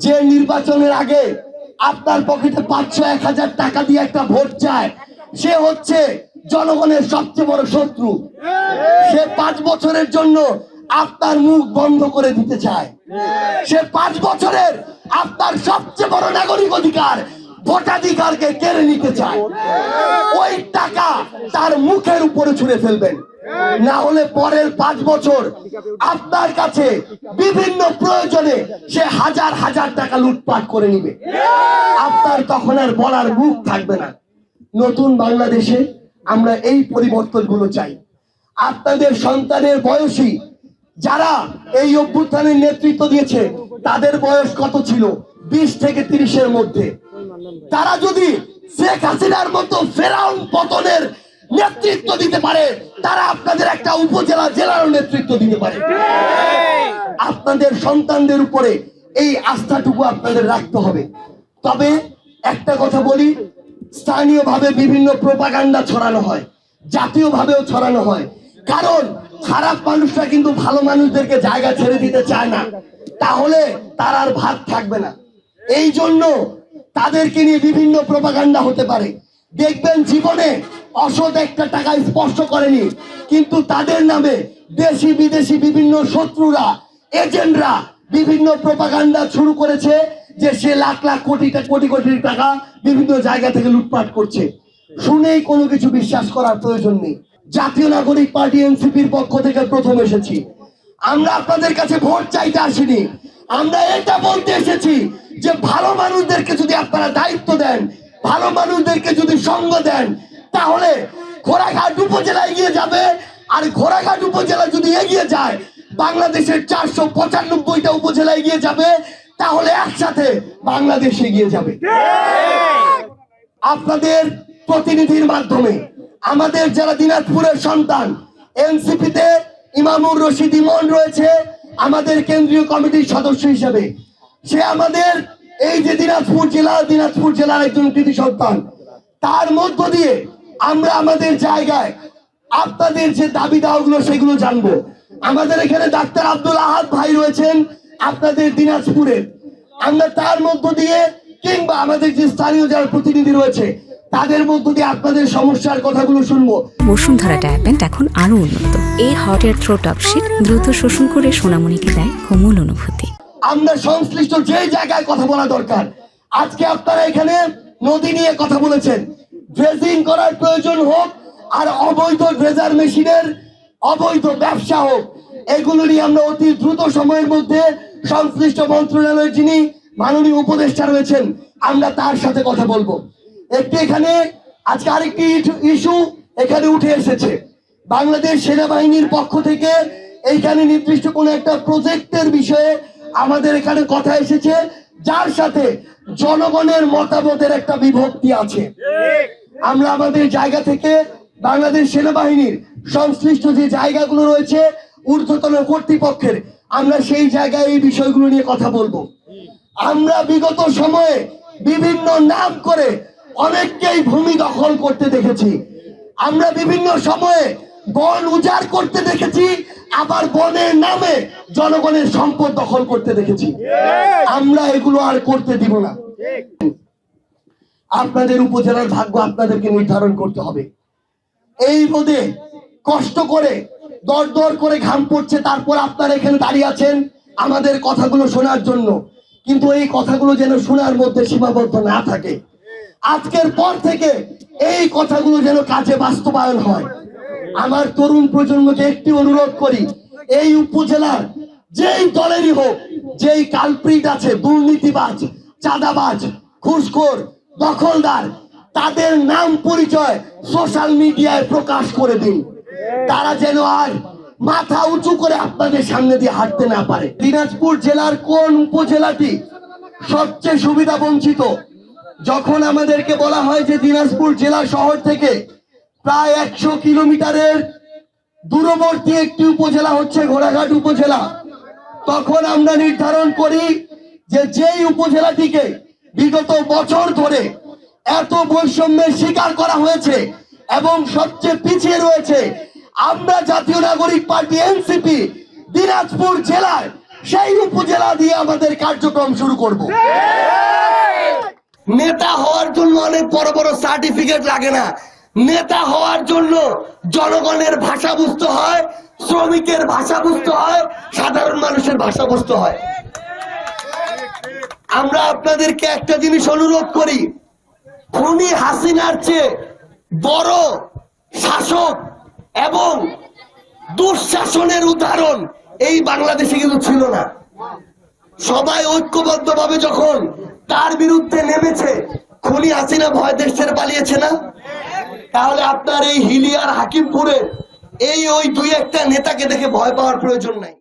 যে নির্বাচনের আগে আপনার পকেটে 500-1000 টাকা দিয়ে একটা ভোট চায়, সে হচ্ছে জনগণের সবচেয়ে বড় শত্রু। সে 5 বছরের জন্য আপনার মুখ বন্ধ করে দিতে চায়। সে 5 বছরের আপনার সবচেয়ে বড় নাগরিক অধিকার, ভোটাধিকারকে কেড়ে নিতে চায়। ওই টাকা তার মুখের উপরে ছুঁড়ে ফেলবেন, না হলে পরের 5 বছর আপনার কাছে বিভিন্ন প্রয়োজনে সে হাজার হাজার টাকা লুটপাট করে নিবে। আপনার তখন আর বলার মুখ থাকবে না। নতুন বাংলাদেশে আমরা এই পরিবর্তনগুলো চাই। আপনাদের সন্তানের বয়সী যারা এই অভ্যুত্থানের নেতৃত্ব দিয়েছে, তাদের বয়স কত ছিল? 20 থেকে 30-এর মধ্যে। তারা যদি শেখ হাসিনার মতো ফেরাউন পতনের নেতৃত্ব দিতে পারে, তারা আপনাদের একটা উপজেলা জেলার নেতৃত্ব দিতে পারে। আপনাদের সন্তানদের উপরে এই আস্থাটুকু আপনাদের রাখতে হবে। তবে একটা কথা বলি, স্থানীয়ভাবে বিভিন্ন প্রোপাগান্ডা ছড়ানো হয়, জাতীয়ভাবেও ছড়ানো হয়। কারণ খারাপ মানুষরা কিন্তু ভালো মানুষদেরকে জায়গা ছেড়ে দিতে চায় না, তাহলে তার আর ভাত থাকবে না। এই জন্য তাদেরকে নিয়ে বিভিন্ন প্রোপাগান্ডা হতে পারে। দেখবেন জীবনে অসৎ একটা টাকা স্পর্শ করেনি, কিন্তু তাদের নামে দেশি বিদেশি বিভিন্ন শত্রুরা, এজেন্টরা বিভিন্ন প্রোপাগান্ডা শুরু করেছে যে সে লাখ লাখ কোটি কোটি টাকা বিভিন্ন জায়গা থেকে লুটপাট করছে। শুনেই কোনো কিছু বিশ্বাস করার প্রয়োজন নেই। জাতীয় নাগরিক পার্টি এনসিপির পক্ষ থেকে প্রথম এসেছি। আমরা আপনাদের কাছে ভোট চাইতে আসিনি, আমরা এটা বলতে এসেছি যে ভালো মানুষদেরকে যদি আপনারা দায়িত্ব দেন, ভালো মানুষদেরকে যদি সঙ্গ দেন, তাহলে ঘোড়াঘাট উপজেলা এগিয়ে যাবে। আর ঘোড়াঘাট উপজেলা যদি এগিয়ে যায়, বাংলাদেশের 495টা উপজেলা এগিয়ে যাবে, তাহলে একসাথে বাংলাদেশ এগিয়ে যাবে। আপনাদের প্রতিনিধির মাধ্যমে আমাদের যারা দিনাজপুরের সন্তান, এনসিপিতে ইমামুর রশিদ ইমন রয়েছে আমাদের কেন্দ্রীয় কমিটির সদস্য হিসেবে। সে আমাদের এই যে দিনাজপুর জেলার একজন কৃতি সন্তান। তার মধ্য দিয়ে আমরা আমাদের জায়গায় আপনাদের যে দাবি দাওয়াগুলো সেগুলো জানবো। আমাদের এখানে ডাক্তার আব্দুল আহাদ ভাই রয়েছেন আপনাদের দিনাজপুরের, আমরা তার মধ্য দিয়ে কিংবা আমাদের যে স্থানীয় যারা প্রতিনিধি রয়েছে তাদের মধ্য দিয়ে আপনাদের সমস্যার কথাগুলো শুনবো। বসুন্ধরা ডায়াপেন্ট এখন আরো উন্নত। এই হট এয়ার থ্রো টপশিট দ্রুত শোষণ করে সোনামণিকে দেয় কোমল অনুভূতি। আমরা সংশ্লিষ্ট যে জায়গায় কথা বলা দরকার, আজকে আপনারা এখানে নদী নিয়ে কথা বলেছেন, ড্রেজিং করার প্রয়োজন হোক আর অবৈধ ড্রেজার মেশিনের অবৈধ ব্যবসা হোক, এগুলো নিয়ে আমরা অতি দ্রুত সময়ের মধ্যে সংশ্লিষ্ট মন্ত্রণালয়ের যিনি মাননীয় উপদেষ্টা রয়েছেন, আমরা তার সাথে কথা বলবো। একটি এখানে আজকে আরেকটি ইস্যু এখানে উঠে এসেছে। বাংলাদেশ সেনাবাহিনীর পক্ষ থেকে এইখানে নির্দিষ্ট কোনো একটা প্রজেক্টের বিষয়ে আমাদের এখানে কথা এসেছে, যার সাথে জনগণের মতামতের একটা বিভক্তি আছে। আমরা আমাদের জায়গা থেকে বাংলাদেশ সেনাবাহিনীর সংশ্লিষ্ট যে জায়গাগুলো রয়েছে ঊর্ধ্বতন কর্তৃপক্ষের, আমরা সেই জায়গায় এই বিষয়গুলো নিয়ে কথা বলবো। আমরা বিগত সময়ে বিভিন্ন নাম করে অনেককেই ভূমি দখল করতে দেখেছি। আমরা বিভিন্ন সময়ে বন উজাড় করতে দেখেছি, আবার বনের নামে জনগণের সম্পদ দখল করতে দেখেছি। আমরা এগুলো আর করতে দিব না। আপনাদের উপজেলার ভাগ্য আপনাদেরকে নির্ধারণ করতে হবে। এই রোদে কষ্ট করে দর করে ঘাম পড়ছে, তারপর আপনারা এখানে দাঁড়িয়ে আছেন আমাদের কথাগুলো শোনার জন্য, কিন্তু এই কথাগুলো যেন শোনার মধ্যে সীমাবদ্ধ না থাকে। আজকের পর থেকে এই কথাগুলো যেন কাজে বাস্তবায়ন হয়। আমার তরুণ প্রজন্মকে একটি অনুরোধ করি, এই উপজেলার যেই দলেরই হোক, যেই কালপ্রিট আছে, দুর্নীতিবাজ, চাঁদাবাজ, ঘুষখোর, দখলদার, তাদের নাম পরিচয় সোশ্যাল মিডিয়ায় প্রকাশ করে দিন। তারা যেন আর মাথা উঁচু করে আপনাদের সামনে দিয়ে হাঁটতে না পারে। দিনাজপুর জেলার কোন উপজেলাটি সবচেয়ে সুবিধা বঞ্চিত? যখন আমাদেরকে বলা হয় যে দিনাজপুর জেলা শহর থেকে প্রায় 100 কিলোমিটারের দূরবর্তী একটি উপজেলা হচ্ছে ঘোড়াঘাট উপজেলা, তখন আমরা নির্ধারণ করি যে যেই উপজেলাটিকে বিগত বছর ধরে এত বৈষম্যের শিকার করা হয়েছে এবং সবচেয়ে পিছিয়ে রয়েছে, আমরা জাতীয় নাগরিক পার্টি এনসিপি দিনাজপুর জেলায় সেই উপজেলা দিয়ে আমাদের কার্যক্রম শুরু করব। নেতা হওয়ার জন্য অনেক বড় বড় সার্টিফিকেট লাগে না। নেতা হওয়ার জন্য জনগণের ভাষা বুঝতে হয়, শ্রমিকের ভাষা বুঝতে হয়, সাধারণ মানুষের ভাষা বুঝতে হয়। আমরা আপনাদেরকে একটা জিনিস অনুরোধ করি, খুনি হাসিনার চেয়ে বড় শাসক এবং দুঃশাসনের উদাহরণ এই বাংলাদেশে কিন্তু ছিল না। সবাই ঐক্যবদ্ধভাবে যখন তার বিরুদ্ধে নেমেছে, খুনি হাসিনা ভয় দেশ ছেড়ে পালিয়েছে না? তাহলে আপনার এই হিলিয়ার হাকিমপুরে ওই দুই একটা নেতাকে দেখে ভয় পাওয়ার প্রয়োজন নাই।